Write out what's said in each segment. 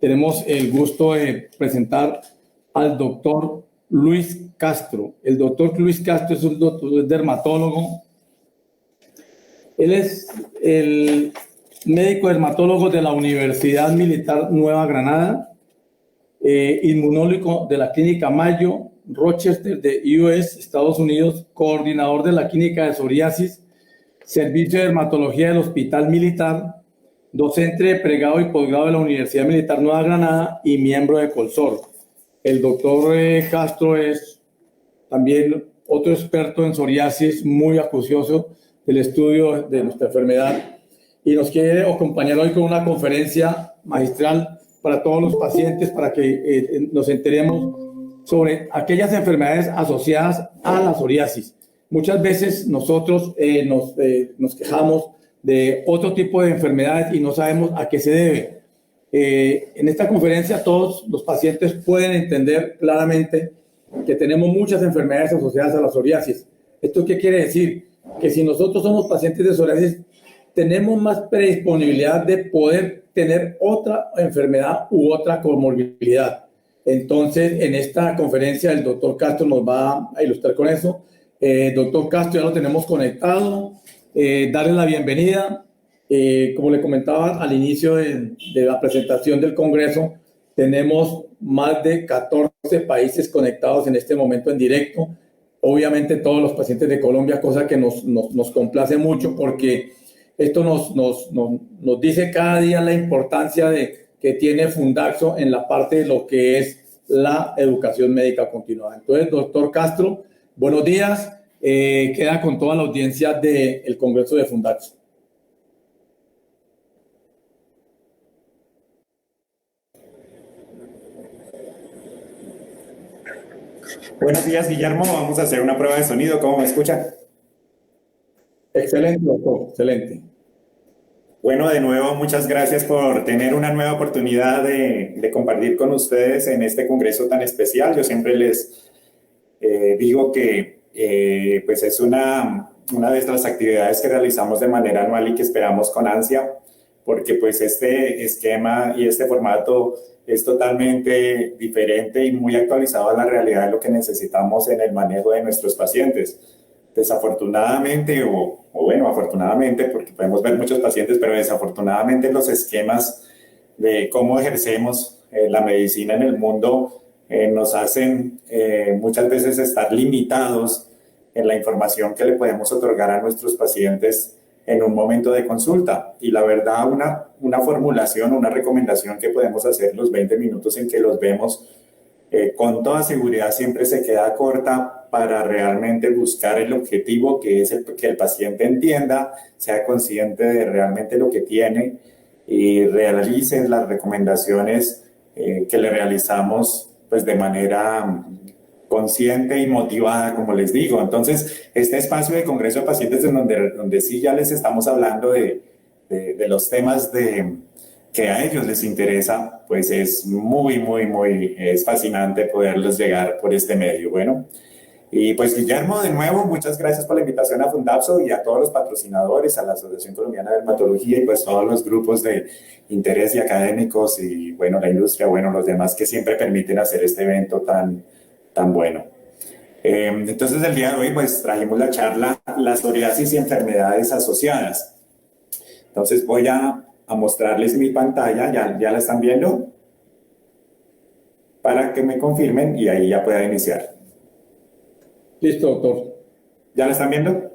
tenemos el gusto de presentar al doctor Luis Castro. El doctor Luis Castro es un dermatólogo. Él es el médico dermatólogo de la Universidad Militar Nueva Granada, inmunólogo de la Clínica Mayo, Rochester de US, Estados Unidos, coordinador de la Clínica de Psoriasis, Servicio de Dermatología del Hospital Militar, docente de pregrado y posgrado de la Universidad Militar Nueva Granada y miembro de Colsor. El doctor Castro es también otro experto en psoriasis muy acucioso del estudio de nuestra enfermedad y nos quiere acompañar hoy con una conferencia magistral para todos los pacientes para que nos enteremos sobre aquellas enfermedades asociadas a la psoriasis. Muchas veces nosotros nos quejamos de otro tipo de enfermedades y no sabemos a qué se debe. En esta conferencia todos los pacientes pueden entender claramente que tenemos muchas enfermedades asociadas a la psoriasis. ¿Esto qué quiere decir? Que si nosotros somos pacientes de psoriasis, tenemos más predisponibilidad de poder tener otra enfermedad u otra comorbilidad. Entonces, en esta conferencia el doctor Castro nos va a ilustrar con eso. Doctor Castro, ya lo tenemos conectado. Darle la bienvenida. Como le comentaba al inicio de la presentación del Congreso, tenemos más de 14 países conectados en este momento en directo. Obviamente todos los pacientes de Colombia, cosa que nos complace mucho porque esto nos dice cada día la importancia que tiene Fundaxo en la parte de lo que es la educación médica continuada. Entonces, doctor Castro, buenos días. Queda con toda la audiencia del Congreso de Fundaxo. Buenos días, Guillermo. Vamos a hacer una prueba de sonido. ¿Cómo me escucha? Excelente, doctor. Excelente. Bueno, de nuevo, muchas gracias por tener una nueva oportunidad de compartir con ustedes en este congreso tan especial. Yo siempre les digo que pues es una de estas actividades que realizamos de manera anual y que esperamos con ansia, porque pues este esquema y este formato es totalmente diferente y muy actualizado a la realidad de lo que necesitamos en el manejo de nuestros pacientes. Desafortunadamente, o bueno, afortunadamente, porque podemos ver muchos pacientes, pero desafortunadamente los esquemas de cómo ejercemos la medicina en el mundo nos hacen muchas veces estar limitados en la información que le podemos otorgar a nuestros pacientes en un momento de consulta. Y la verdad, una formulación, una recomendación que podemos hacer los 20 minutos en que los vemos, con toda seguridad siempre se queda corta para realmente buscar el objetivo que es que el paciente entienda, sea consciente de realmente lo que tiene y realice las recomendaciones que le realizamos pues de manera consciente y motivada, como les digo. Entonces, este espacio de Congreso de Pacientes donde sí ya les estamos hablando de los temas que a ellos les interesa, pues es es fascinante poderlos llegar por este medio. Bueno, y pues Guillermo, de nuevo, muchas gracias por la invitación a Fundapso y a todos los patrocinadores, a la Asociación Colombiana de Dermatología y pues todos los grupos de interés y académicos y bueno, la industria, bueno, los demás que siempre permiten hacer este evento tan bueno. Entonces el día de hoy pues trajimos la charla la psoriasis y enfermedades asociadas. Entonces voy a mostrarles mi pantalla, ¿ya la están viendo? Para que me confirmen y ahí ya pueda iniciar. Listo, doctor. ¿Ya la están viendo?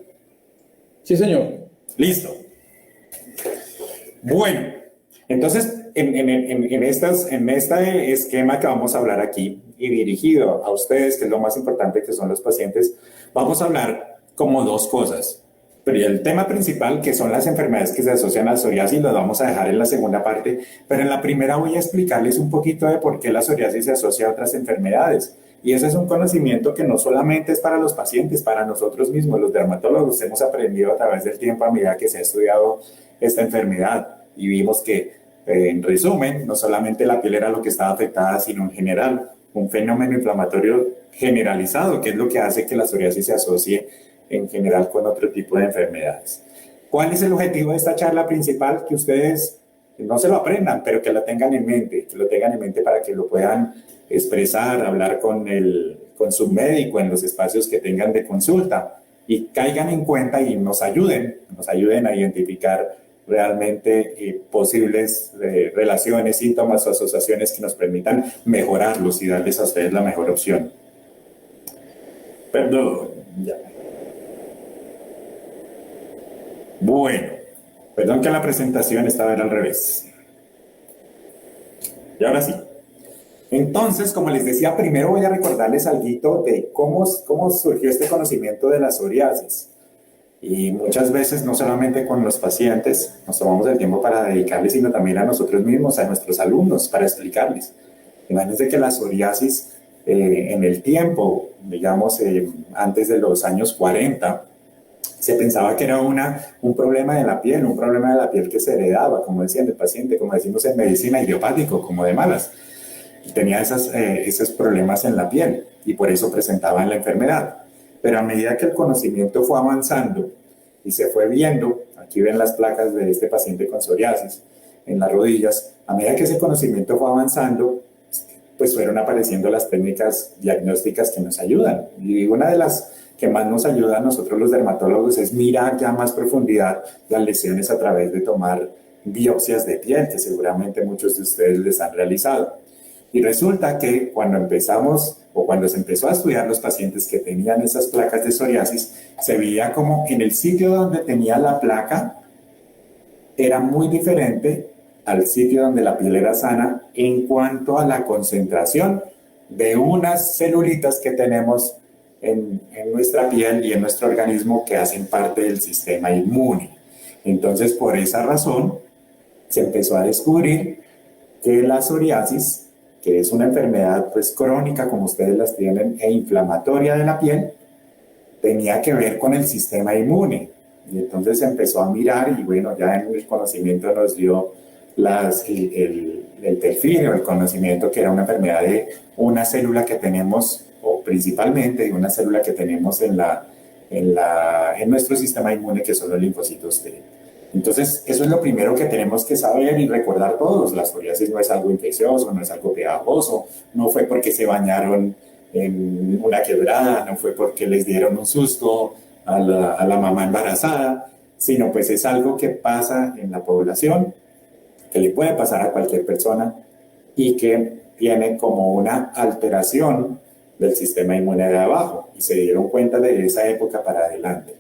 Sí, señor. Listo. Bueno, entonces en este esquema que vamos a hablar aquí y dirigido a ustedes, que es lo más importante que son los pacientes, vamos a hablar como dos cosas. Pero el tema principal, que son las enfermedades que se asocian a la psoriasis, lo vamos a dejar en la segunda parte, pero en la primera voy a explicarles un poquito de por qué la psoriasis se asocia a otras enfermedades. Y ese es un conocimiento que no solamente es para los pacientes, para nosotros mismos, los dermatólogos, hemos aprendido a través del tiempo a medida que se ha estudiado esta enfermedad y vimos que, en resumen, no solamente la piel era lo que estaba afectada, sino en general un fenómeno inflamatorio generalizado, que es lo que hace que la psoriasis se asocie en general con otro tipo de enfermedades. ¿Cuál es el objetivo de esta charla principal? Que ustedes no se lo aprendan, pero que lo tengan en mente, que lo tengan en mente para que lo puedan expresar, hablar con su médico en los espacios que tengan de consulta y caigan en cuenta y nos ayuden a identificar realmente posibles relaciones, síntomas o asociaciones que nos permitan mejorarlos y darles a ustedes la mejor opción. Perdón, ya. Bueno, perdón que la presentación estaba al revés. Y ahora sí. Entonces, como les decía, primero voy a recordarles algo de cómo surgió este conocimiento de la psoriasis. Y muchas veces, no solamente con los pacientes, nos tomamos el tiempo para dedicarles, sino también a nosotros mismos, a nuestros alumnos, para explicarles. Imagínense que la psoriasis en el tiempo, digamos, antes de los años 40, se pensaba que era un problema de la piel, un problema de la piel que se heredaba, como decían el paciente, como decimos en medicina, idiopático, como de malas. Tenía esos problemas en la piel y por eso presentaban la enfermedad. Pero a medida que el conocimiento fue avanzando y se fue viendo, aquí ven las placas de este paciente con psoriasis en las rodillas, a medida que ese conocimiento fue avanzando, pues fueron apareciendo las técnicas diagnósticas que nos ayudan. Y una de las que más nos ayuda a nosotros los dermatólogos es mirar ya a más profundidad las lesiones a través de tomar biopsias de piel, que seguramente muchos de ustedes les han realizado. Y resulta que cuando empezamos o cuando se empezó a estudiar los pacientes que tenían esas placas de psoriasis, se veía como en el sitio donde tenía la placa era muy diferente al sitio donde la piel era sana en cuanto a la concentración de unas celulitas que tenemos en nuestra piel y en nuestro organismo que hacen parte del sistema inmune. Entonces, por esa razón, se empezó a descubrir que la psoriasis, que es una enfermedad pues crónica como ustedes las tienen e inflamatoria de la piel, tenía que ver con el sistema inmune. Y entonces se empezó a mirar y bueno, ya en el conocimiento nos dio el perfil o el conocimiento que era una enfermedad de una célula que tenemos, o principalmente de una célula que tenemos en nuestro sistema inmune, que son los linfocitos T. Entonces, eso es lo primero que tenemos que saber y recordar todos. La psoriasis no es algo infeccioso, no es algo pegajoso, no fue porque se bañaron en una quebrada, no fue porque les dieron un susto a la mamá embarazada, sino pues es algo que pasa en la población, que le puede pasar a cualquier persona y que tiene como una alteración del sistema inmune de abajo, y se dieron cuenta de esa época para adelante.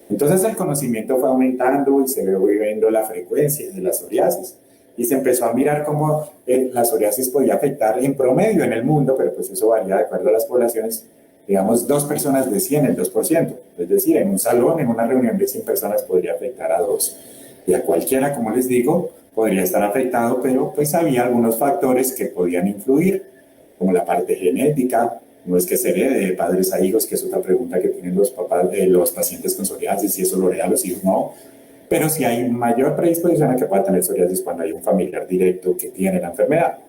Entonces el conocimiento fue aumentando y se fue viendo la frecuencia de la psoriasis y se empezó a mirar cómo la psoriasis podía afectar en promedio en el mundo, pero pues eso varía de acuerdo a las poblaciones, digamos 2 personas de 100, el 2%, es decir, en un salón, en una reunión de 100 personas podría afectar a 2 y a cualquiera, como les digo, podría estar afectado, pero pues había algunos factores que podían influir, como la parte genética. No es que se herede de padres a hijos, que es otra pregunta que tienen los papás de los pacientes con psoriasis, si eso lo hereda a los hijos, no. Pero sí hay mayor predisposición a que pueda tener psoriasis cuando hay un familiar directo que tiene la enfermedad.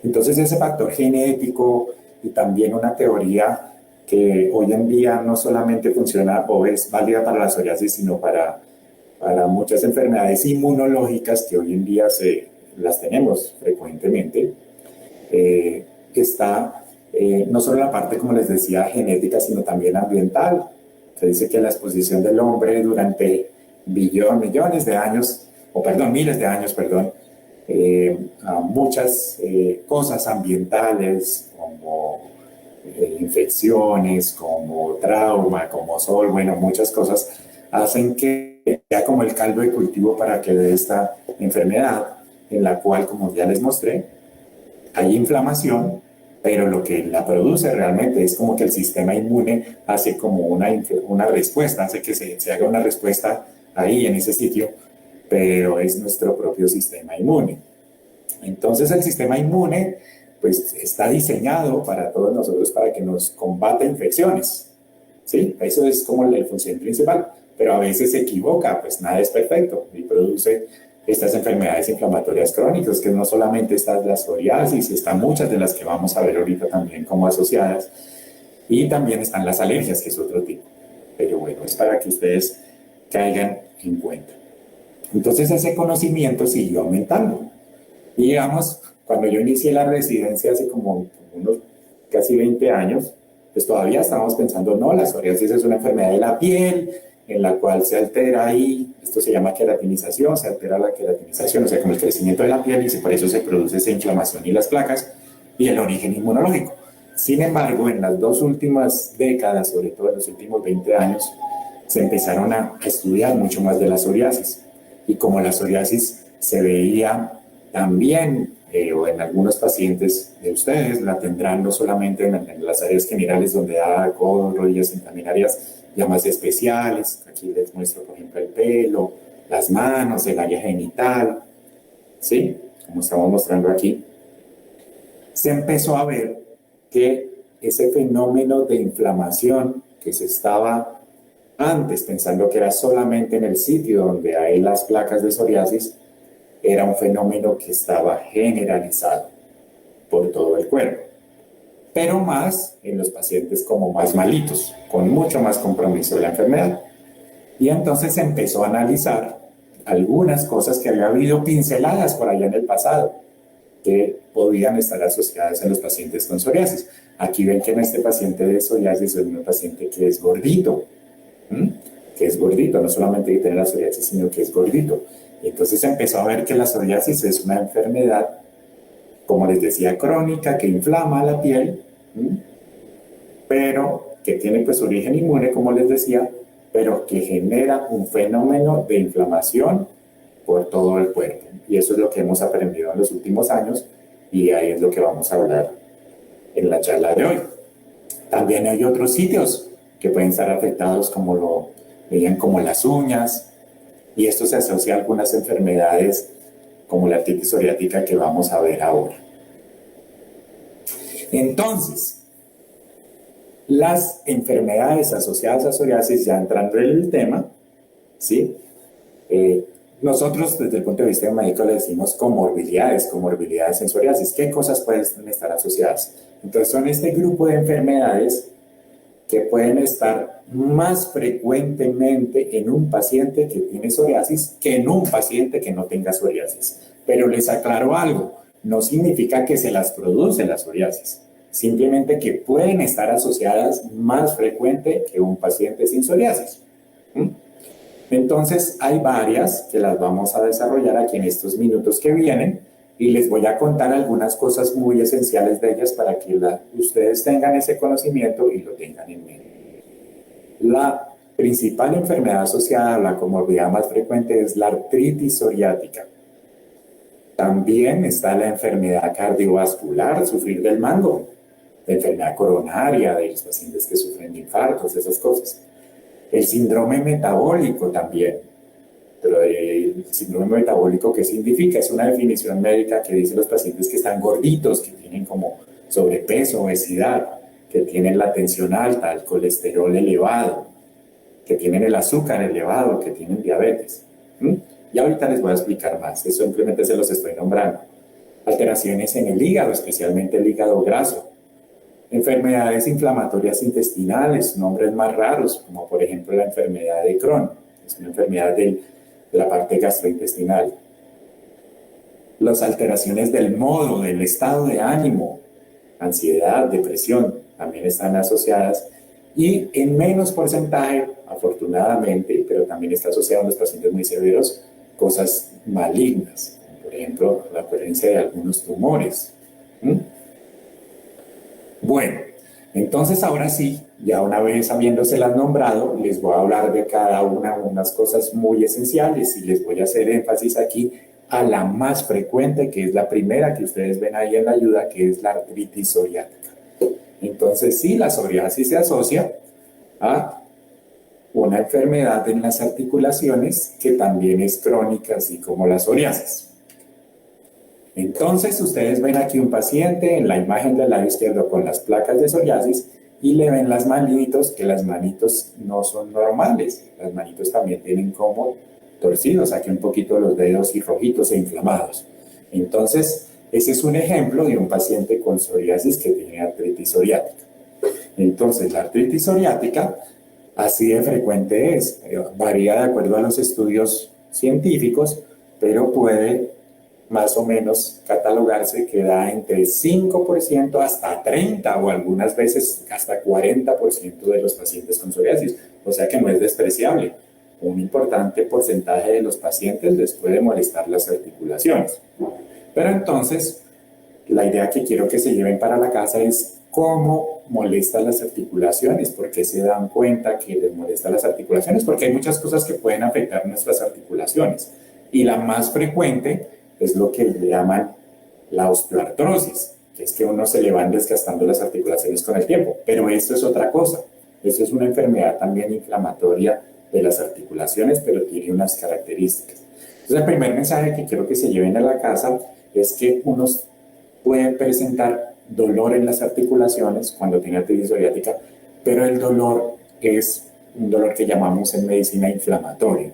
Entonces ese factor genético y también una teoría que hoy en día no solamente funciona o es válida para la psoriasis, sino para muchas enfermedades inmunológicas que hoy en día las tenemos frecuentemente, está no solo la parte, como les decía, genética, sino también ambiental. Se dice que la exposición del hombre durante miles de años, a muchas cosas ambientales, como infecciones, como trauma, como sol, bueno, muchas cosas hacen que sea como el caldo de cultivo para que de esta enfermedad, en la cual, como ya les mostré, hay inflamación, pero lo que la produce realmente es como que el sistema inmune hace como una respuesta, hace que se haga una respuesta ahí en ese sitio, pero es nuestro propio sistema inmune. Entonces el sistema inmune pues está diseñado para todos nosotros para que nos combata infecciones, ¿sí? Eso es como la función principal, pero a veces se equivoca, pues nada es perfecto y produce estas enfermedades inflamatorias crónicas, que no solamente está la psoriasis, están muchas de las que vamos a ver ahorita también como asociadas, y también están las alergias, que es otro tipo. Pero bueno, es para que ustedes caigan en cuenta. Entonces ese conocimiento siguió aumentando. Y digamos, cuando yo inicié la residencia hace como unos casi 20 años, pues todavía estábamos pensando, no, la psoriasis es una enfermedad de la piel, en la cual se altera ahí, esto se llama queratinización, se altera la queratinización, o sea, como el crecimiento de la piel, y por eso se produce esa inflamación y las placas, y el origen inmunológico. Sin embargo, en las 2 últimas décadas, sobre todo en los últimos 20 años, se empezaron a estudiar mucho más de la psoriasis. Y como la psoriasis se veía también, o en algunos pacientes de ustedes, la tendrán no solamente en las áreas generales donde da codos, rodillas, sino también áreas ya más especiales. Aquí les muestro, por ejemplo, el pelo, las manos, el área genital, ¿sí? Como estamos mostrando aquí. Se empezó a ver que ese fenómeno de inflamación que se estaba antes pensando que era solamente en el sitio donde hay las placas de psoriasis, era un fenómeno que estaba generalizado por todo el cuerpo, pero más en los pacientes como más malitos, con mucho más compromiso de la enfermedad. Y entonces se empezó a analizar algunas cosas que había habido pinceladas por allá en el pasado, que podían estar asociadas en los pacientes con psoriasis. Aquí ven que en este paciente de psoriasis es un paciente que es gordito, que es gordito, no solamente que tiene la psoriasis, sino que es gordito. Y entonces se empezó a ver que la psoriasis es una enfermedad, como les decía, crónica, que inflama la piel, pero que tiene pues origen inmune, como les decía, pero que genera un fenómeno de inflamación por todo el cuerpo. Y eso es lo que hemos aprendido en los últimos años, y ahí es lo que vamos a hablar en la charla de hoy. También hay otros sitios que pueden estar afectados, como lo veían, como las uñas, y esto se asocia a algunas enfermedades como la artritis psoriática que vamos a ver ahora. Entonces, las enfermedades asociadas a psoriasis, ya entrando en el tema, ¿sí? Nosotros desde el punto de vista médico le decimos comorbilidades en psoriasis. ¿Qué cosas pueden estar asociadas? Entonces son este grupo de enfermedades que pueden estar más frecuentemente en un paciente que tiene psoriasis que en un paciente que no tenga psoriasis. Pero les aclaro algo, no significa que se las produce la psoriasis, simplemente que pueden estar asociadas más frecuente que un paciente sin psoriasis. Entonces hay varias que las vamos a desarrollar aquí en estos minutos que vienen, y les voy a contar algunas cosas muy esenciales de ellas para que ustedes tengan ese conocimiento y lo tengan en mente. La principal enfermedad asociada a la comorbilidad más frecuente es la artritis psoriática. También está la enfermedad cardiovascular, sufrir del mango, la enfermedad coronaria de los pacientes que sufren de infartos, esas cosas. El síndrome metabólico también. Pero el síndrome metabólico, ¿qué significa? Es una definición médica que dice los pacientes que están gorditos, que tienen como sobrepeso, obesidad, que tienen la tensión alta, el colesterol elevado, que tienen el azúcar elevado, que tienen diabetes. Y ahorita les voy a explicar más, eso simplemente se los estoy nombrando. Alteraciones en el hígado, especialmente el hígado graso. Enfermedades inflamatorias intestinales, nombres más raros, como por ejemplo la enfermedad de Crohn, es una enfermedad de la parte gastrointestinal. Las alteraciones del modo, del estado de ánimo, ansiedad, depresión, también están asociadas, y en menos porcentaje, afortunadamente, pero también está asociado en los pacientes muy severos, cosas malignas, por ejemplo, la ocurrencia de algunos tumores. Bueno, entonces ahora sí, ya una vez habiéndoselas nombrado, les voy a hablar de cada una unas cosas muy esenciales, y les voy a hacer énfasis aquí a la más frecuente, que es la primera que ustedes ven ahí en la ayuda, que es la artritis psoriática. Entonces sí, la psoriasis se asocia a una enfermedad en las articulaciones que también es crónica, así como la psoriasis. Entonces ustedes ven aquí un paciente en la imagen del lado izquierdo con las placas de psoriasis, y le ven las manitos, que las manitos no son normales, las manitos también tienen como torcidos, aquí un poquito los dedos y rojitos e inflamados. Entonces ese es un ejemplo de un paciente con psoriasis que tiene artritis psoriática. Entonces la artritis psoriática, así de frecuente es, varía de acuerdo a los estudios científicos, pero puede más o menos catalogarse que da entre 5% hasta 30% o algunas veces hasta 40% de los pacientes con psoriasis. O sea que no es despreciable. Un importante porcentaje de los pacientes les puede molestar las articulaciones. Pero entonces, la idea que quiero que se lleven para la casa es cómo molestan las articulaciones, por qué se dan cuenta que les molestan las articulaciones, porque hay muchas cosas que pueden afectar nuestras articulaciones. Y la más frecuente es lo que le llaman la osteoartrosis, que es que uno se le van desgastando las articulaciones con el tiempo. Pero esto es otra cosa. Esto es una enfermedad también inflamatoria de las articulaciones, pero tiene unas características. Entonces, el primer mensaje que quiero que se lleven a la casa es que unos pueden presentar dolor en las articulaciones cuando tiene artritis psoriática, pero el dolor es un dolor que llamamos en medicina inflamatorio.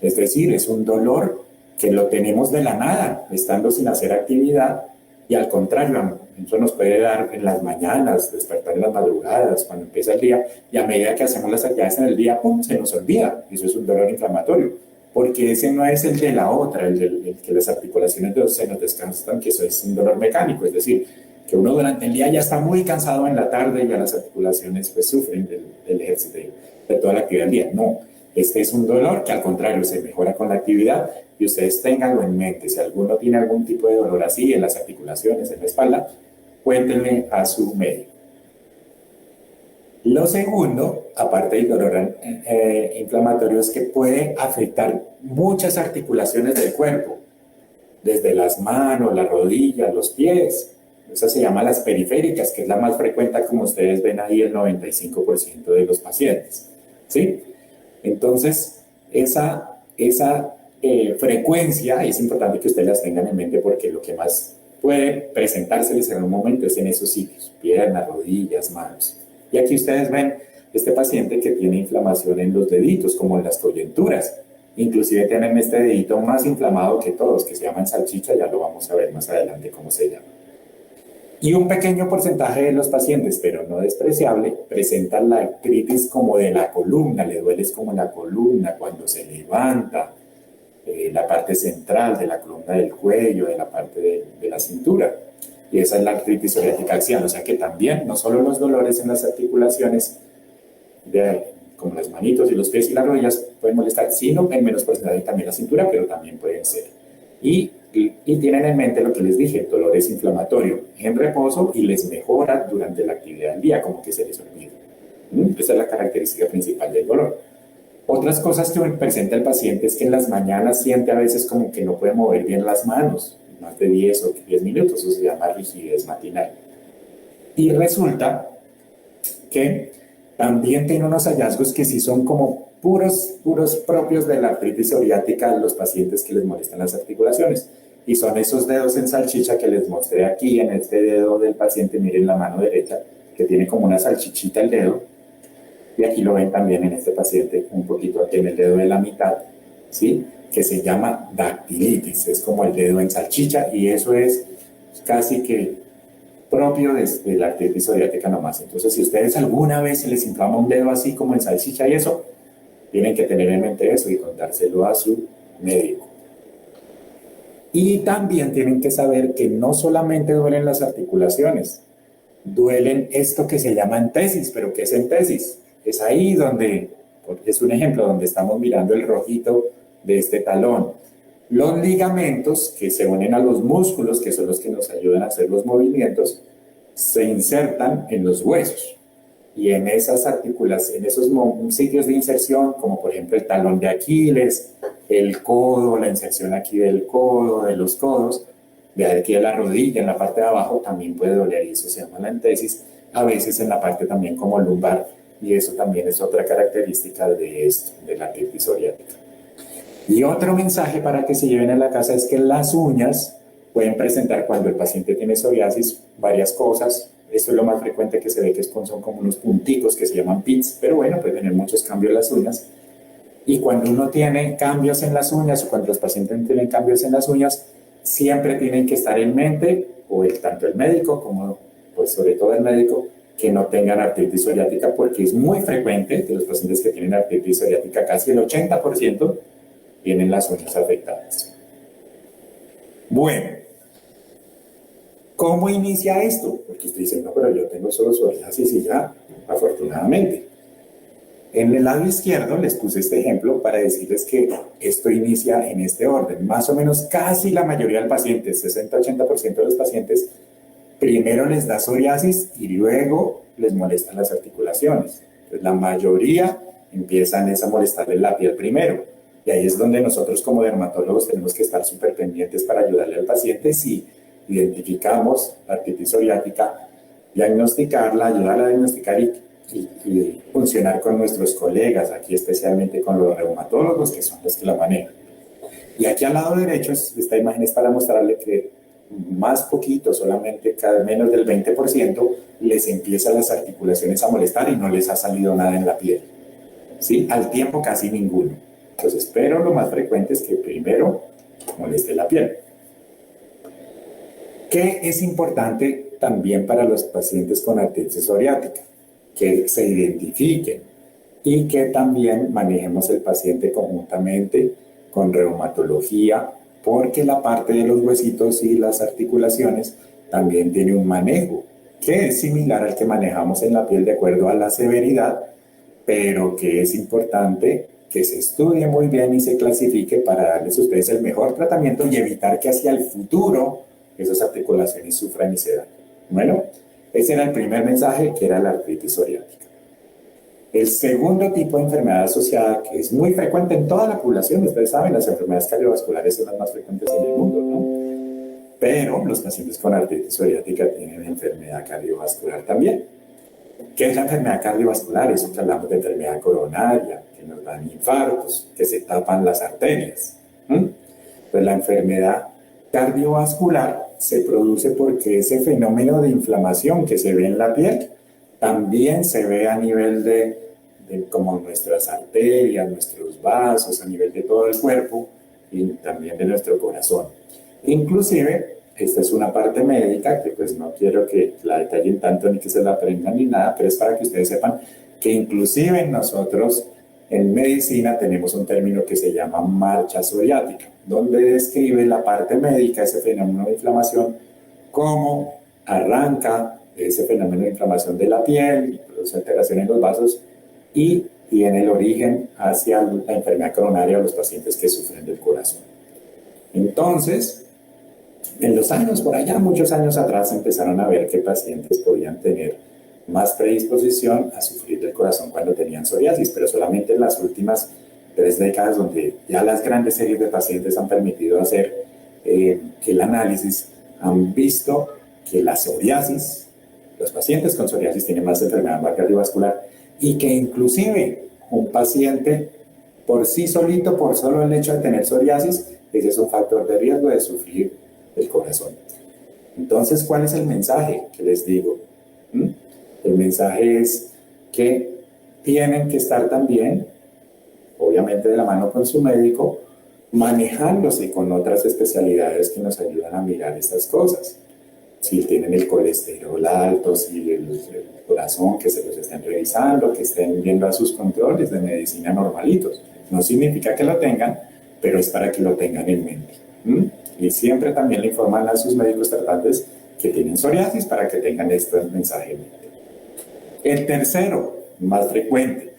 Es decir, es un dolor que lo tenemos de la nada, estando sin hacer actividad, y al contrario, eso nos puede dar en las mañanas, despertar en las madrugadas, cuando empieza el día, y a medida que hacemos las actividades en el día, ¡pum!, se nos olvida. Eso es un dolor inflamatorio, porque ese no es el de la otra, el que las articulaciones se nos descansan, que eso es un dolor mecánico, es decir, que uno durante el día ya está muy cansado en la tarde y ya las articulaciones pues sufren del ejercicio, de toda la actividad del día. No, este es un dolor que al contrario se mejora con la actividad, y ustedes ténganlo en mente. Si alguno tiene algún tipo de dolor así en las articulaciones, en la espalda, cuéntenle a su médico. Lo segundo, aparte del dolor inflamatorio, es que puede afectar muchas articulaciones del cuerpo, desde las manos, las rodillas, los pies. Esa se llama las periféricas, que es la más frecuente, como ustedes ven ahí, el 95% de los pacientes, ¿sí? Entonces, esa frecuencia es importante que ustedes las tengan en mente, porque lo que más puede presentárseles en un momento es en esos sitios: piernas, rodillas, manos. Y aquí ustedes ven este paciente que tiene inflamación en los deditos, como en las coyunturas. Inclusive tienen este dedito más inflamado que todos, que se llama salchicha, ya lo vamos a ver más adelante cómo se llama. Y un pequeño porcentaje de los pacientes, pero no despreciable, presentan la artritis como de la columna, le duele como la columna cuando se levanta, la parte central de la columna del cuello, de la parte de la cintura. Y esa es la artritis psoriática axial, o sea que también no solo los dolores en las articulaciones, como las manitos y los pies y las rodillas pueden molestar, sino en menos porcentaje también la cintura, pero también pueden ser. Y tienen en mente lo que les dije: el dolor es inflamatorio en reposo y les mejora durante la actividad del día, como que se les olvida. Esa es la característica principal del dolor. Otras cosas que presenta el paciente es que en las mañanas siente a veces como que no puede mover bien las manos, más de 10 o 10 minutos, eso se llama rigidez matinal. Y resulta que también tiene unos hallazgos que sí son como puros propios de la artritis psoriática, los pacientes que les molestan las articulaciones. Y son esos dedos en salchicha que les mostré aquí, en este dedo del paciente. Miren la mano derecha, que tiene como una salchichita el dedo. Y aquí lo ven también en este paciente, un poquito aquí en el dedo de la mitad, ¿sí?, que se llama dactilitis. Es como el dedo en salchicha, y eso es casi que propio de la artritis psoriática nomás. Entonces, si ustedes alguna vez se les inflama un dedo así como en salchicha y eso, tienen que tener en mente eso y contárselo a su médico. Y también tienen que saber que no solamente duelen las articulaciones, duelen esto que se llama entesis. ¿Pero qué es entesis? Es ahí donde, es un ejemplo donde estamos mirando el rojito de este talón. Los ligamentos que se unen a los músculos, que son los que nos ayudan a hacer los movimientos, se insertan en los huesos. Y en esas articulaciones, en esos sitios de inserción, como por ejemplo el talón de Aquiles, el codo, la inserción aquí del codo, de los codos, de aquí de la rodilla, en la parte de abajo también puede doler, y eso se llama la entesis. A veces en la parte también como lumbar, y eso también es otra característica de esto, de la artritis psoriática. Y otro mensaje para que se lleven a la casa es que las uñas pueden presentar, cuando el paciente tiene psoriasis, varias cosas. Esto es lo más frecuente que se ve, que son como unos punticos que se llaman pits, pero bueno, puede tener muchos cambios en las uñas. Y cuando uno tiene cambios en las uñas, o cuando los pacientes tienen cambios en las uñas, siempre tienen que estar en mente, o tanto el médico como pues sobre todo el médico, que no tengan artritis psoriática, porque es muy frecuente que los pacientes que tienen artritis psoriática, casi el 80%, tienen las uñas afectadas. Bueno, ¿cómo inicia esto? Porque usted dice, no, pero yo tengo solo psoriasis y ya, afortunadamente. En el lado izquierdo les puse este ejemplo para decirles que esto inicia en este orden. Más o menos casi la mayoría de pacientes, 60-80% de los pacientes, primero les da psoriasis y luego les molestan las articulaciones. Entonces, la mayoría empiezan a molestarles la piel primero. Y ahí es donde nosotros como dermatólogos tenemos que estar súper pendientes para ayudarle al paciente si identificamos la artritis psoriática, diagnosticarla, ayudarla a diagnosticar y funcionar con nuestros colegas, aquí especialmente con los reumatólogos, que son los que la manejan. Y aquí al lado derecho, esta imagen es para mostrarle que más poquito, solamente cada menos del 20%, les empiezan las articulaciones a molestar y no les ha salido nada en la piel. ¿Sí? Al tiempo casi ninguno. Entonces, pero lo más frecuente es que primero moleste la piel. ¿Qué es importante también para los pacientes con artritis psoriática? Que se identifiquen y que también manejemos el paciente conjuntamente con reumatología, porque la parte de los huesitos y las articulaciones también tiene un manejo que es similar al que manejamos en la piel de acuerdo a la severidad, pero que es importante que se estudie muy bien y se clasifique para darles a ustedes el mejor tratamiento y evitar que hacia el futuro esas articulaciones sufran y se dañen. Bueno, ese era el primer mensaje, que era la artritis psoriática. El segundo tipo de enfermedad asociada, que es muy frecuente en toda la población, ustedes saben, las enfermedades cardiovasculares son las más frecuentes en el mundo, ¿no? Pero los pacientes con artritis psoriática tienen enfermedad cardiovascular también. ¿Qué es la enfermedad cardiovascular? Eso que hablamos de enfermedad coronaria, que nos dan infartos, que se tapan las arterias. Pues la enfermedad cardiovascular se produce porque ese fenómeno de inflamación que se ve en la piel también se ve a nivel de como nuestras arterias, nuestros vasos, a nivel de todo el cuerpo y también de nuestro corazón. Inclusive, esta es una parte médica que pues no quiero que la detallen tanto ni que se la aprendan ni nada, pero es para que ustedes sepan que inclusive nosotros en medicina tenemos un término que se llama marcha psoriática, donde describe la parte médica, ese fenómeno de inflamación, cómo arranca ese fenómeno de inflamación de la piel, produce alteración en los vasos y tiene el origen hacia la enfermedad coronaria de los pacientes que sufren del corazón. Entonces, en los años, por allá, muchos años atrás, empezaron a ver que pacientes podían tener más predisposición a sufrir del corazón cuando tenían psoriasis, pero solamente en las últimas 3 décadas, donde ya las grandes series de pacientes han permitido hacer el análisis, han visto que la psoriasis, los pacientes con psoriasis tienen más enfermedad cardiovascular y que inclusive un paciente por sí solito, por solo el hecho de tener psoriasis, ese es un factor de riesgo de sufrir del corazón. Entonces, ¿cuál es el mensaje que les digo? El mensaje es que tienen que estar también, obviamente de la mano con su médico, manejándose con otras especialidades que nos ayudan a mirar estas cosas. Si tienen el colesterol alto, si el corazón, que se los estén revisando, que estén viendo a sus controles de medicina normalitos. No significa que lo tengan, pero es para que lo tengan en mente. Y siempre también le informan a sus médicos tratantes que tienen psoriasis para que tengan este mensaje en mente. El tercero, más frecuente,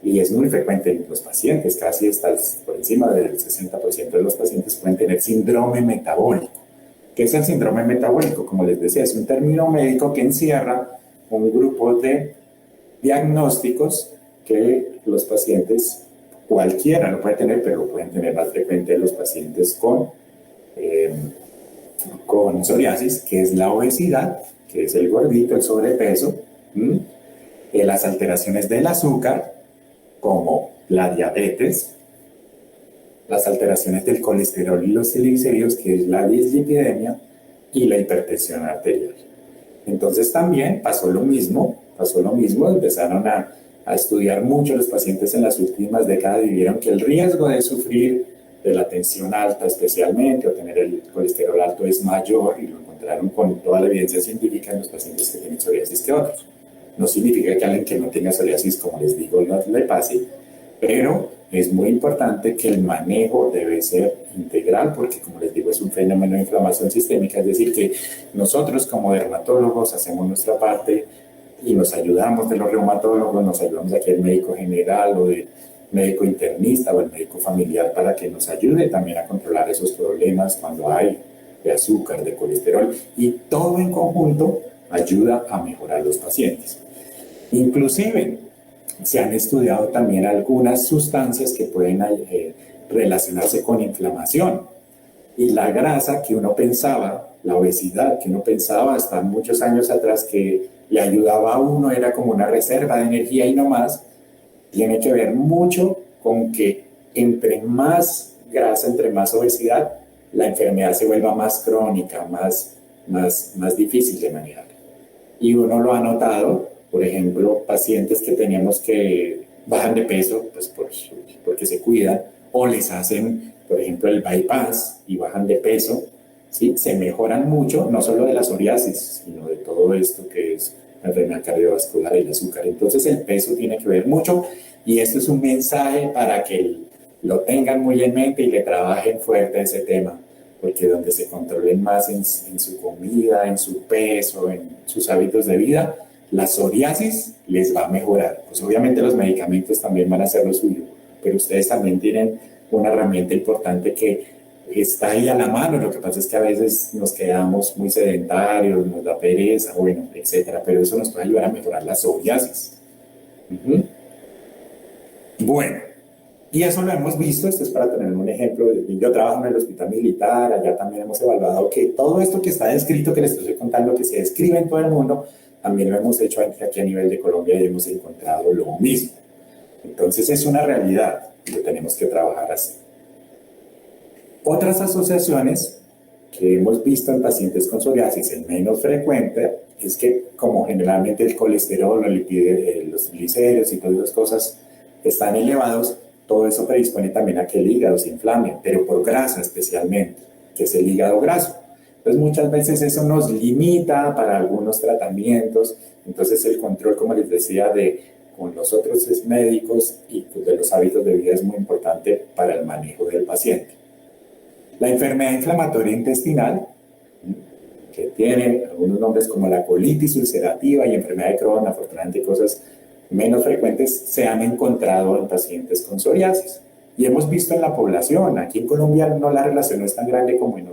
y es muy frecuente en los pacientes, casi está por encima del 60% de los pacientes pueden tener síndrome metabólico. ¿Qué es el síndrome metabólico? Como les decía, es un término médico que encierra un grupo de diagnósticos que los pacientes, cualquiera lo puede tener, pero lo pueden tener más frecuente los pacientes con psoriasis, que es la obesidad, que es el gordito, el sobrepeso, las alteraciones del azúcar, como la diabetes, las alteraciones del colesterol y los triglicéridos, que es la dislipidemia, y la hipertensión arterial. Entonces también pasó lo mismo, empezaron a estudiar mucho los pacientes en las últimas décadas y vieron que el riesgo de sufrir de la tensión alta especialmente o tener el colesterol alto es mayor, y lo encontraron con toda la evidencia científica en los pacientes que tienen psoriasis que otros. No significa que alguien que no tenga psoriasis, como les digo, no le pase, Pero es muy importante que el manejo debe ser integral porque, como les digo, es un fenómeno de inflamación sistémica, es decir, que nosotros como dermatólogos hacemos nuestra parte y nos ayudamos de los reumatólogos, nos ayudamos aquí el médico general o el médico internista o el médico familiar para que nos ayude también a controlar esos problemas cuando hay de azúcar, de colesterol, y todo en conjunto ayuda a mejorar los pacientes. Inclusive, se han estudiado también algunas sustancias que pueden relacionarse con inflamación. Y la grasa que uno pensaba, la obesidad que uno pensaba hasta muchos años atrás que le ayudaba a uno, era como una reserva de energía y no más, tiene que ver mucho con que entre más grasa, entre más obesidad, la enfermedad se vuelva más crónica, más difícil de manejar. Y uno lo ha notado, por ejemplo, pacientes que teníamos que bajan de peso pues porque se cuidan, o les hacen, por ejemplo, el bypass y bajan de peso, ¿sí? Se mejoran mucho, no solo de la psoriasis, sino de todo esto que es la enfermedad cardiovascular y el azúcar. Entonces el peso tiene que ver mucho y esto es un mensaje para que lo tengan muy en mente y le trabajen fuerte ese tema, porque donde se controlen más en su comida, en su peso, en sus hábitos de vida, la psoriasis les va a mejorar. Pues obviamente los medicamentos también van a hacer lo suyo, pero ustedes también tienen una herramienta importante que está ahí a la mano. Lo que pasa es que a veces nos quedamos muy sedentarios, nos da pereza, bueno, etcétera, pero eso nos puede ayudar a mejorar la psoriasis. Bueno, y eso lo hemos visto, esto es para tener un ejemplo. Yo trabajo en el hospital militar, allá también hemos evaluado que todo esto que está descrito, que les estoy contando, que se describe en todo el mundo, también lo hemos hecho aquí a nivel de Colombia y hemos encontrado lo mismo. Entonces es una realidad y lo tenemos que trabajar así. Otras asociaciones que hemos visto en pacientes con psoriasis, el menos frecuente, es que como generalmente el colesterol, los triglicéridos y todas esas cosas están elevados, todo eso predispone también a que el hígado se inflame, pero por grasa especialmente, que es el hígado graso. Entonces muchas veces eso nos limita para algunos tratamientos. Entonces el control, como les decía, con los otros médicos y de los hábitos de vida es muy importante para el manejo del paciente. La enfermedad inflamatoria intestinal, que tiene algunos nombres como la colitis ulcerativa y enfermedad de Crohn, afortunadamente cosas menos frecuentes, se han encontrado en pacientes con psoriasis. Y hemos visto en la población, aquí en Colombia no la relación no es tan grande como en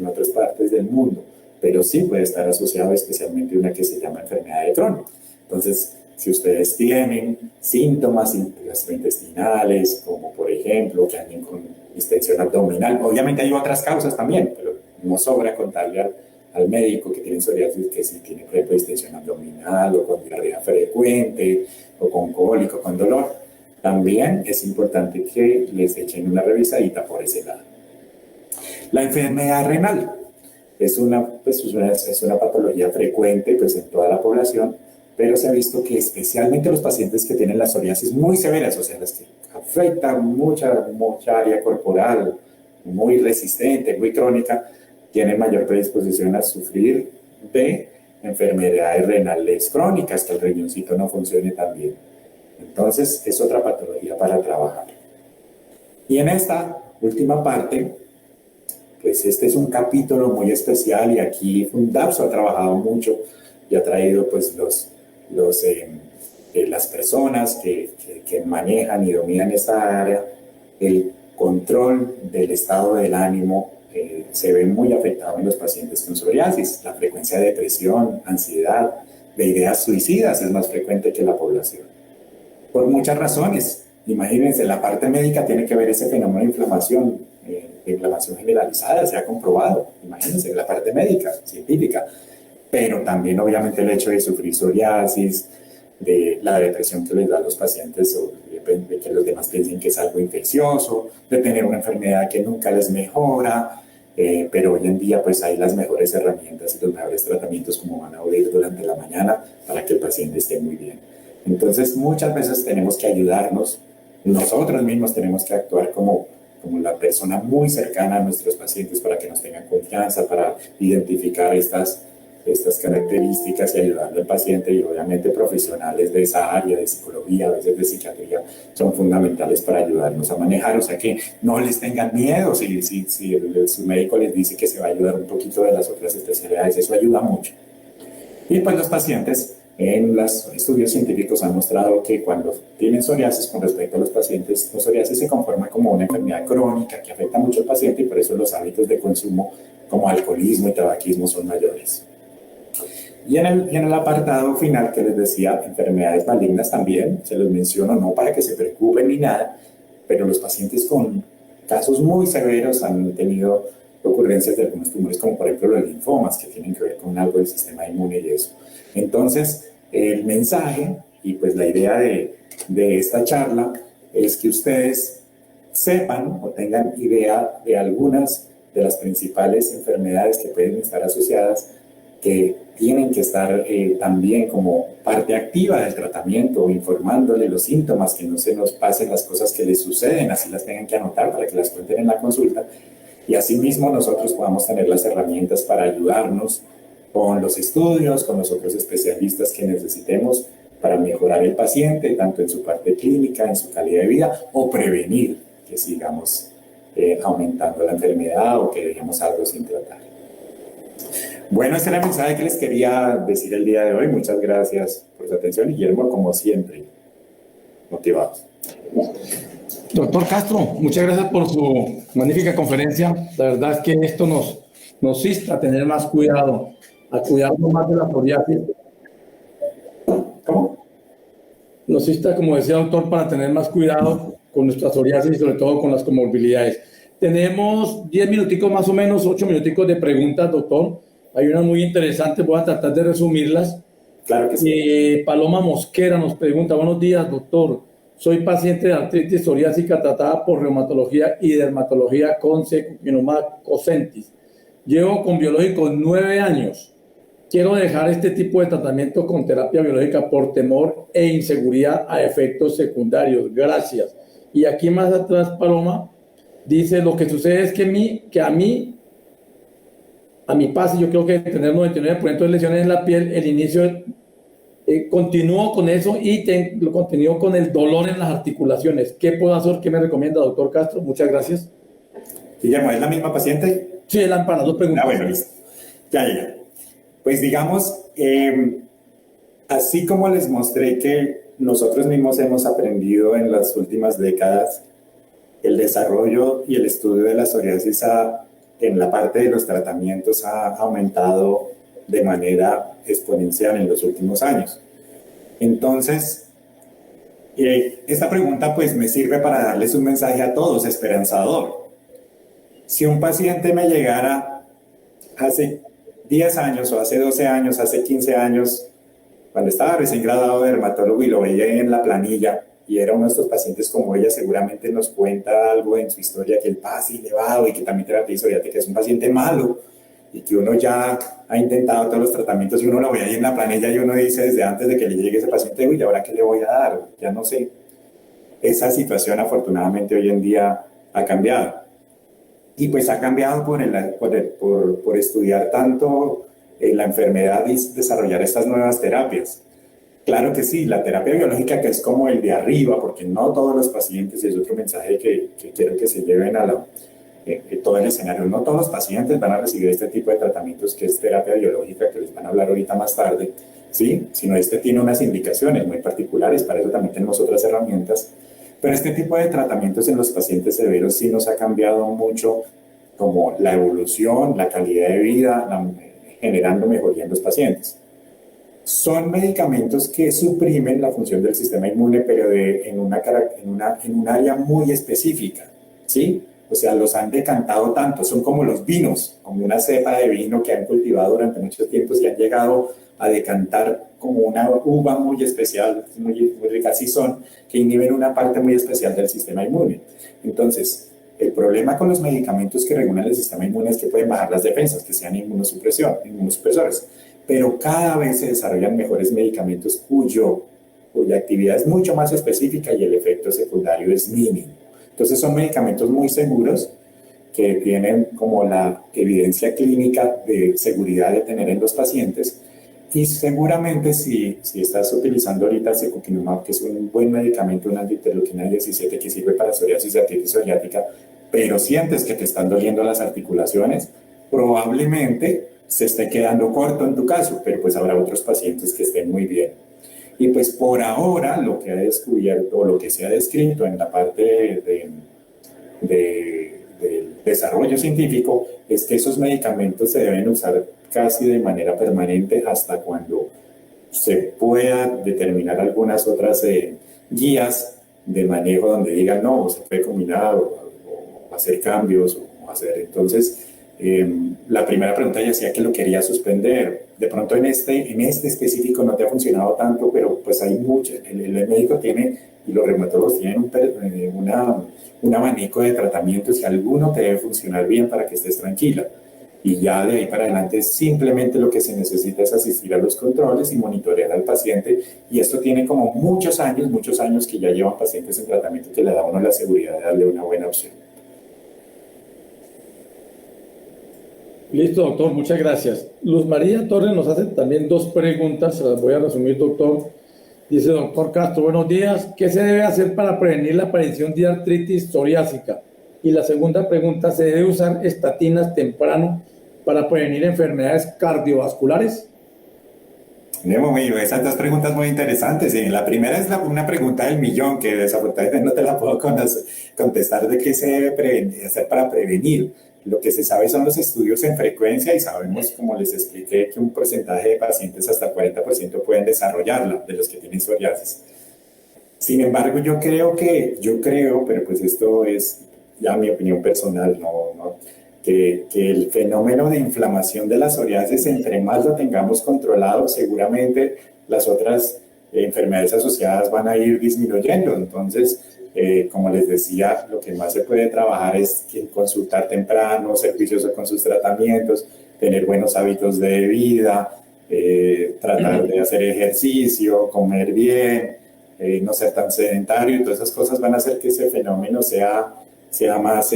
otras partes del mundo, pero sí puede estar asociado especialmente a una que se llama enfermedad de Crohn. Entonces, si ustedes tienen síntomas gastrointestinales, como por ejemplo que anden con distensión abdominal, obviamente hay otras causas también, pero no sobra contarle al médico que tiene psoriasis que si tiene, por ejemplo, distensión abdominal o con diarrea frecuente o con cólico, con dolor, también es importante que les echen una revisadita por ese lado. La enfermedad renal es una patología frecuente pues, en toda la población, pero se ha visto que especialmente los pacientes que tienen las psoriasis muy severas, o sea, las que afectan mucha área corporal, muy resistente, muy crónica, tienen mayor predisposición a sufrir de enfermedades renales crónicas, que el riñoncito no funcione tan bien. Entonces, es otra patología para trabajar. Y en esta última parte, pues este es un capítulo muy especial y aquí Fundapso ha trabajado mucho y ha traído pues las personas que manejan y dominan esta área, el control del estado del ánimo se ve muy afectado en los pacientes con psoriasis. La frecuencia de depresión, ansiedad, de ideas suicidas es más frecuente que la población. Por muchas razones. Imagínense, la parte médica tiene que ver ese fenómeno de inflamación generalizada, se ha comprobado. Imagínense, la parte médica, científica. Pero también obviamente el hecho de sufrir psoriasis, de la depresión que les da a los pacientes, o de que los demás piensen que es algo infeccioso, de tener una enfermedad que nunca les mejora, pero hoy en día pues hay las mejores herramientas y los mejores tratamientos, como van a oír durante la mañana, para que el paciente esté muy bien. Entonces muchas veces tenemos que ayudarnos, nosotros mismos tenemos que actuar como la persona muy cercana a nuestros pacientes para que nos tengan confianza, para identificar estas estas características y ayudarle al paciente, y obviamente profesionales de esa área de psicología, a veces de psiquiatría, son fundamentales para ayudarnos a manejar. O sea que no les tengan miedo si su médico les dice que se va a ayudar un poquito de las otras especialidades, eso ayuda mucho. Y pues los pacientes en los estudios científicos han mostrado que cuando tienen psoriasis, con respecto a los pacientes con psoriasis, se conforma como una enfermedad crónica que afecta mucho al paciente, y por eso los hábitos de consumo como alcoholismo y tabaquismo son mayores. Y en el apartado final que les decía, enfermedades malignas también, se los menciono no para que se preocupen ni nada, pero los pacientes con casos muy severos han tenido ocurrencias de algunos tumores, como por ejemplo los linfomas, que tienen que ver con algo del sistema inmune y eso. Entonces, el mensaje y pues la idea de esta charla es que ustedes sepan o tengan idea de algunas de las principales enfermedades que pueden estar asociadas, que tienen que estar también como parte activa del tratamiento, informándole los síntomas, que no se nos pasen las cosas que les suceden, así las tengan que anotar para que las cuenten en la consulta, y asimismo nosotros podamos tener las herramientas para ayudarnos con los estudios, con los otros especialistas que necesitemos para mejorar el paciente, tanto en su parte clínica, en su calidad de vida, o prevenir que sigamos aumentando la enfermedad o que dejemos algo sin tratar. Bueno, ese era el mensaje que les quería decir el día de hoy. Muchas gracias por su atención, Guillermo, como siempre, motivados. Doctor Castro, muchas gracias por su magnífica conferencia. La verdad es que esto nos insta a tener más cuidado, a cuidarnos más de la psoriasis. ¿Cómo? Nos insta, como decía el doctor, para tener más cuidado con nuestra psoriasis y sobre todo con las comorbilidades. Tenemos 10 minuticos más o menos, 8 minuticos de preguntas, doctor. Hay unas muy interesantes, voy a tratar de resumirlas. Claro que sí. Paloma Mosquera nos pregunta: buenos días, doctor. Soy paciente de artritis psoriásica tratada por reumatología y dermatología con Secukinumab Cosentyx. Llevo con biológicos 9 años. Quiero dejar este tipo de tratamiento con terapia biológica por temor e inseguridad a efectos secundarios. Gracias. Y aquí más atrás, Paloma dice: lo que sucede es que a mi pase, yo creo que tener 99% de lesiones en la piel, el inicio continúo con eso y lo continúo con el dolor en las articulaciones. ¿Qué puedo hacer? ¿Qué me recomienda, doctor Castro? Muchas gracias. Guillermo, ¿es la misma paciente? Sí, para dos preguntas. Bueno, listo. Ya. Pues digamos, así como les mostré que nosotros mismos hemos aprendido en las últimas décadas, el desarrollo y el estudio de la psoriasis en la parte de los tratamientos ha aumentado de manera exponencial en los últimos años. Entonces, esta pregunta pues me sirve para darles un mensaje a todos esperanzador. Si un paciente me llegara hace 10 años o hace 12 años, hace 15 años, cuando estaba recién graduado de dermatólogo y lo veía en la planilla y era uno de estos pacientes como ella, seguramente nos cuenta algo en su historia, que el PASI elevado y que también terapia psoriásica, es un paciente malo y que uno ya ha intentado todos los tratamientos y uno lo ve ahí en la planilla y uno dice desde antes de que le llegue ese paciente: uy, ¿ahora qué le voy a dar? Ya no sé. Esa situación afortunadamente hoy en día ha cambiado. Y pues ha cambiado por estudiar tanto la enfermedad y desarrollar estas nuevas terapias. Claro que sí, la terapia biológica, que es como el de arriba, porque no todos los pacientes, y es otro mensaje que quiero que se lleven a todo el escenario, no todos los pacientes van a recibir este tipo de tratamientos que es terapia biológica, que les van a hablar ahorita más tarde, ¿sí? Sino este tiene unas indicaciones muy particulares, para eso también tenemos otras herramientas. Pero este tipo de tratamientos en los pacientes severos sí nos ha cambiado mucho como la evolución, la calidad de vida, generando mejoría en los pacientes. Son medicamentos que suprimen la función del sistema inmune, pero en un área muy específica, ¿sí? O sea, los han decantado tanto, son como los vinos, como una cepa de vino que han cultivado durante muchos tiempos y han llegado a decantar como una uva muy especial, muy rica, así son, que inhiben una parte muy especial del sistema inmune. Entonces, el problema con los medicamentos que regulan el sistema inmune es que pueden bajar las defensas, que sean inmunosupresores, pero cada vez se desarrollan mejores medicamentos cuya actividad es mucho más específica y el efecto secundario es mínimo. Entonces son medicamentos muy seguros que tienen como la evidencia clínica de seguridad de tener en los pacientes. Y seguramente si estás utilizando ahorita secukinumab, que es un buen medicamento, una interleuquina 17 que sirve para psoriasis y artritis psoriática, pero sientes que te están doliendo las articulaciones, probablemente se esté quedando corto en tu caso, pero pues habrá otros pacientes que estén muy bien. Y pues por ahora lo que ha descubierto, o lo que se ha descrito en la parte del desarrollo científico, es que esos medicamentos se deben usar casi de manera permanente hasta cuando se pueda determinar algunas otras guías de manejo donde digan no, se puede combinar o hacer cambios o hacer. Entonces, la primera pregunta ya decía que lo quería suspender. De pronto en este específico no te ha funcionado tanto, pero pues hay mucho. El médico tiene y los reumatólogos tienen un abanico de tratamientos y alguno te debe funcionar bien para que estés tranquila. Y ya de ahí para adelante simplemente lo que se necesita es asistir a los controles y monitorear al paciente. Y esto tiene como muchos años que ya llevan pacientes en tratamiento que le da a uno la seguridad de darle una buena opción. Listo, doctor, muchas gracias. Luz María Torres nos hace también dos preguntas, se las voy a resumir, doctor. Dice, doctor Castro, buenos días, ¿qué se debe hacer para prevenir la aparición de artritis psoriásica? Y la segunda pregunta, ¿se debe usar estatinas temprano para prevenir enfermedades cardiovasculares? Esas dos preguntas muy interesantes. Sí, la primera es una pregunta del millón que desafortunadamente no te la puedo contestar de qué se debe hacer para prevenir. Lo que se sabe son los estudios en frecuencia y sabemos, como les expliqué, que un porcentaje de pacientes hasta el 40% pueden desarrollarla, de los que tienen psoriasis. Sin embargo, yo creo, pero pues esto es ya mi opinión personal, que el fenómeno de inflamación de la psoriasis, entre más lo tengamos controlado, seguramente las otras enfermedades asociadas van a ir disminuyendo. Entonces, como les decía, lo que más se puede trabajar es consultar temprano, ser juicioso con sus tratamientos, tener buenos hábitos de vida, tratar de hacer ejercicio, comer bien, no ser tan sedentario. Y todas esas cosas van a hacer que ese fenómeno sea más,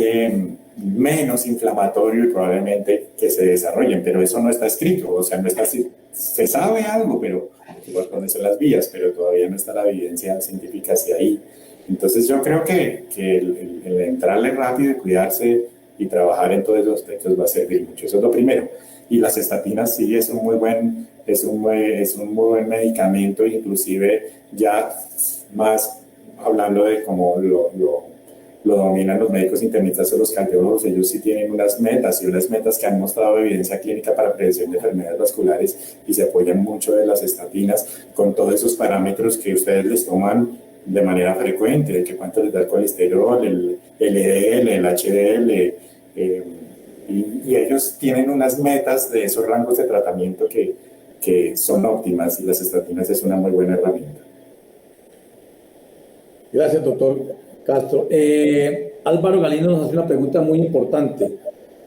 menos inflamatorio y probablemente que se desarrollen, pero eso no está escrito, o sea, no está así. Se sabe algo, pero igual con eso las vías, pero todavía no está la evidencia científica hacia ahí. Entonces yo creo que el entrarle rápido y cuidarse y trabajar en todos esos aspectos va a servir mucho. Eso es lo primero. Y las estatinas sí es un muy buen medicamento, inclusive ya más hablando de cómo lo dominan los médicos internistas o los cardiólogos. Ellos sí tienen unas metas que han mostrado evidencia clínica para prevención de enfermedades vasculares y se apoyan mucho de las estatinas con todos esos parámetros que ustedes les toman de manera frecuente, de que cuánto les da el colesterol, el LDL, el HDL, y ellos tienen unas metas de esos rangos de tratamiento que son óptimas, y las estatinas es una muy buena herramienta. Gracias, doctor Castro. Álvaro Galindo nos hace una pregunta muy importante.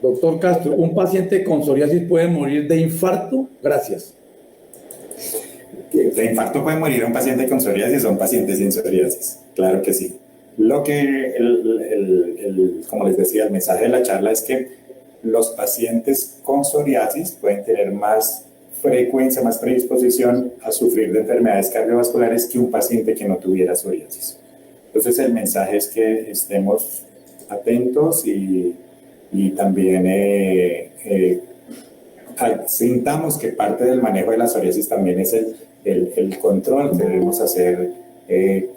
Doctor Castro, ¿un paciente con psoriasis puede morir de infarto? Gracias. De infarto puede morir un paciente con psoriasis o un paciente sin psoriasis. Claro que sí. Lo que, como les decía, el mensaje de la charla es que los pacientes con psoriasis pueden tener más frecuencia, más predisposición a sufrir de enfermedades cardiovasculares que un paciente que no tuviera psoriasis. Entonces el mensaje es que estemos atentos y también sintamos que parte del manejo de la psoriasis también es el control que debemos hacer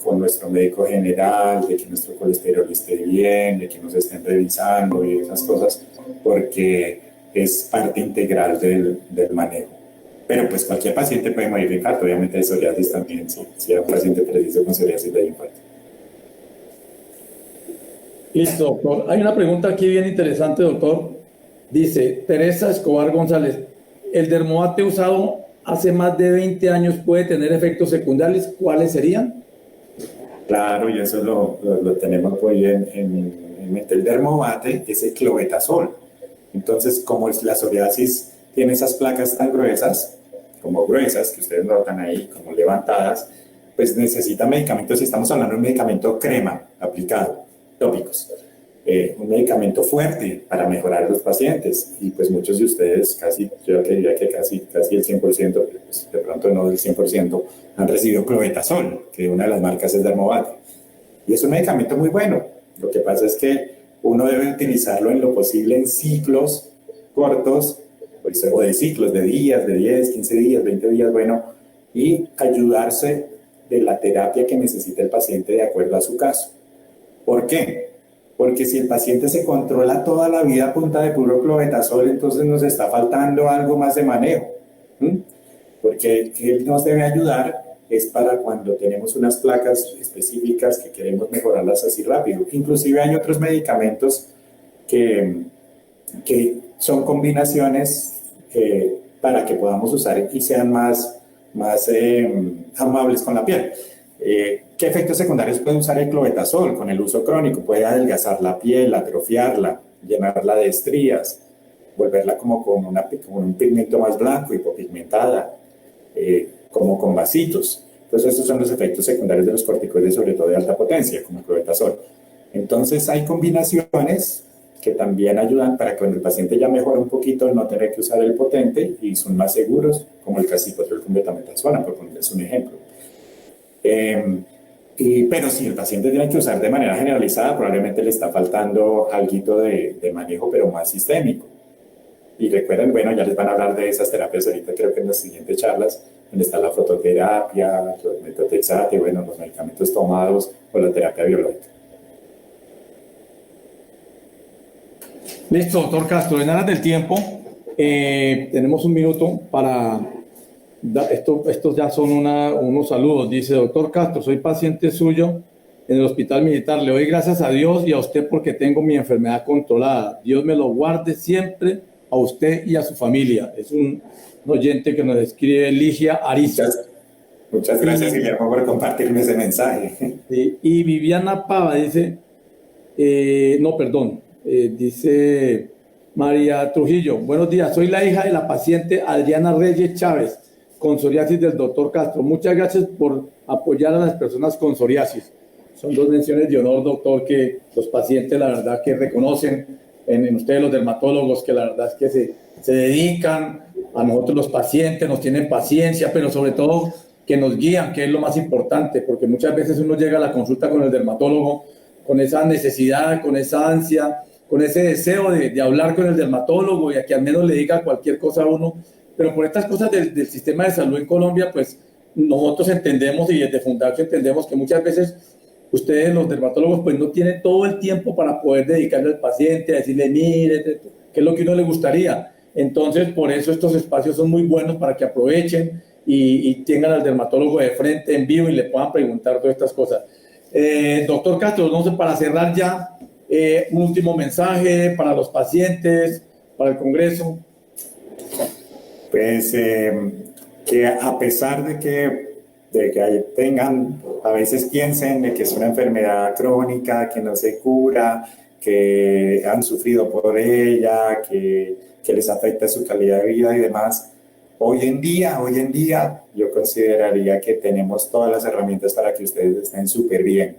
con nuestro médico general, de que nuestro colesterol esté bien, de que nos estén revisando y esas cosas, porque es parte integral del manejo. Pero pues cualquier paciente puede morir de infarto, obviamente de psoriasis también, si hay un paciente preciso con psoriasis de infarto. Listo, doctor. Hay una pregunta aquí bien interesante, doctor. Dice Teresa Escobar González, ¿el dermovate usado hace más de 20 años puede tener efectos secundarios? ¿Cuáles serían? Claro, y eso lo tenemos muy en mente. El dermovate es el clobetasol. Entonces, como la psoriasis tiene esas placas tan gruesas, que ustedes notan ahí, como levantadas, pues necesita medicamentos. Si estamos hablando de un medicamento crema aplicado, tópicos. un medicamento fuerte para mejorar a los pacientes. Y pues muchos de ustedes, yo diría que casi el 100%, pues de pronto no del 100%, han recibido clobetasol, que una de las marcas es Dermovate. Y es un medicamento muy bueno. Lo que pasa es que uno debe utilizarlo en lo posible en ciclos cortos, pues, o de ciclos de días, de 10, 15 días, 20 días, bueno, y ayudarse de la terapia que necesita el paciente de acuerdo a su caso. ¿Por qué? Porque si el paciente se controla toda la vida a punta de puro clobetasol, entonces nos está faltando algo más de manejo. Porque él nos debe ayudar es para cuando tenemos unas placas específicas que queremos mejorarlas así rápido. Inclusive hay otros medicamentos que son combinaciones para que podamos usar y sean más amables con la piel. ¿Qué efectos secundarios puede usar el clobetasol con el uso crónico? Puede adelgazar la piel, atrofiarla, llenarla de estrías, volverla como con un pigmento más blanco, hipopigmentada, como con vasitos. Entonces estos son los efectos secundarios de los corticoides, sobre todo de alta potencia, como el clobetasol. Entonces hay combinaciones que también ayudan para que cuando el paciente ya mejora un poquito no tener que usar el potente y son más seguros, como el calcipotriol con betametazolam, por ponerles un ejemplo. Pero si el paciente tiene que usar de manera generalizada, probablemente le está faltando algo de manejo, pero más sistémico. Y recuerden, bueno, ya les van a hablar de esas terapias ahorita, creo que en las siguientes charlas, donde está la fototerapia, los metotrexate, bueno, los medicamentos tomados o la terapia biológica. Listo, doctor Castro, en aras del tiempo, tenemos un minuto para... Estos ya son unos saludos. Dice, doctor Castro, soy paciente suyo en el Hospital Militar. Le doy gracias a Dios y a usted porque tengo mi enfermedad controlada. Dios me lo guarde siempre a usted y a su familia. Es un oyente que nos escribe Ligia Ariza. Muchas gracias, Guillermo, por compartirme ese mensaje. Y Viviana Pava dice, dice María Trujillo, buenos días, soy la hija de la paciente Adriana Reyes Chávez, con psoriasis del doctor Castro. Muchas gracias por apoyar a las personas con psoriasis. Son dos menciones de honor, doctor, que los pacientes, la verdad, que reconocen en ustedes, los dermatólogos, que la verdad es que se dedican a nosotros los pacientes, nos tienen paciencia, pero sobre todo que nos guían, que es lo más importante, porque muchas veces uno llega a la consulta con el dermatólogo con esa necesidad, con esa ansia, con ese deseo de hablar con el dermatólogo y a que al menos le diga cualquier cosa a uno. Pero por estas cosas del sistema de salud en Colombia, pues nosotros entendemos y desde Fundación entendemos que muchas veces ustedes, los dermatólogos, pues no tienen todo el tiempo para poder dedicarle al paciente, a decirle, mire, qué es lo que a uno le gustaría. Entonces, por eso estos espacios son muy buenos para que aprovechen y tengan al dermatólogo de frente, en vivo, y le puedan preguntar todas estas cosas. Doctor Castro, no sé, para cerrar ya, un último mensaje para los pacientes, para el Congreso. Pues que a pesar de que tengan, a veces piensen de que es una enfermedad crónica, que no se cura, que han sufrido por ella, que les afecta su calidad de vida y demás. Hoy en día, yo consideraría que tenemos todas las herramientas para que ustedes estén súper bien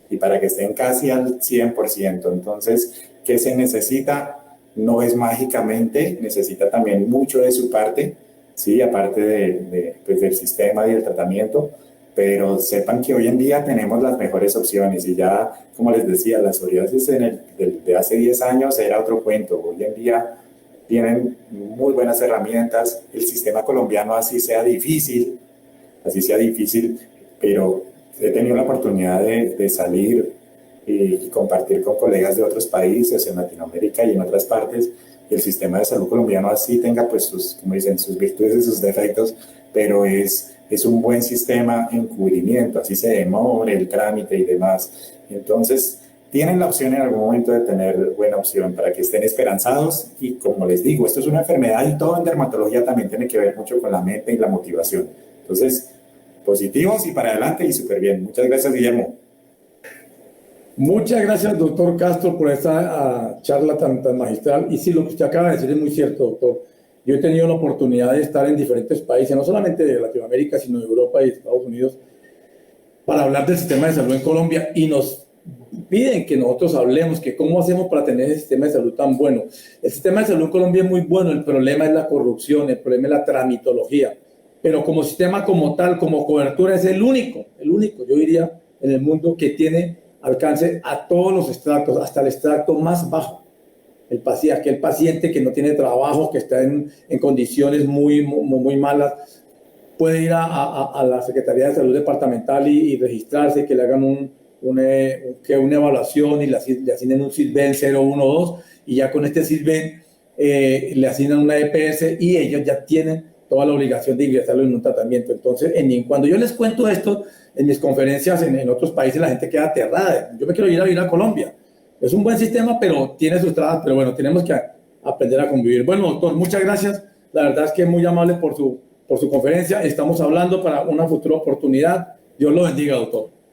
y para que estén casi al 100%. Entonces, ¿qué se necesita? No es mágicamente, necesita también mucho de su parte, ¿sí? Aparte pues del sistema y del tratamiento, pero sepan que hoy en día tenemos las mejores opciones y ya, como les decía, la psoriasis de hace 10 años era otro cuento. Hoy en día tienen muy buenas herramientas. El sistema colombiano, así sea difícil, pero he tenido la oportunidad de salir y compartir con colegas de otros países en Latinoamérica y en otras partes. Y el sistema de salud colombiano así tenga pues sus virtudes y sus defectos, pero es un buen sistema en cubrimiento, así se demore el trámite y demás. Entonces, tienen la opción en algún momento de tener buena opción para que estén esperanzados. Y como les digo, esto es una enfermedad y todo en dermatología también tiene que ver mucho con la mente y la motivación. Entonces, positivos y para adelante y súper bien. Muchas gracias, Guillermo. Muchas gracias, doctor Castro, por esta charla tan magistral. Y sí, lo que usted acaba de decir es muy cierto, doctor. Yo he tenido la oportunidad de estar en diferentes países, no solamente de Latinoamérica, sino de Europa y Estados Unidos, para hablar del sistema de salud en Colombia, y nos piden que nosotros hablemos, que cómo hacemos para tener ese sistema de salud tan bueno. El sistema de salud en Colombia es muy bueno, el problema es la corrupción, el problema es la tramitología, pero como sistema como tal, como cobertura, es el único, yo diría, en el mundo que tiene alcance a todos los estratos, hasta el estrato más bajo. Aquel paciente que no tiene trabajo, que está en condiciones muy malas, puede ir a la Secretaría de Salud Departamental y registrarse, que le hagan una evaluación y le asignen un SISBEN 012, y ya con este SISBEN le asignan una EPS y ellos ya tienen toda la obligación de ingresarlo en un tratamiento. Entonces, cuando yo les cuento esto en mis conferencias en otros países, la gente queda aterrada. Yo me quiero ir a vivir a Colombia. Es un buen sistema, pero tiene sus trabas, pero bueno, tenemos que aprender a convivir. Bueno, doctor, muchas gracias. La verdad es que es muy amable por su conferencia. Estamos hablando para una futura oportunidad. Dios lo bendiga, doctor.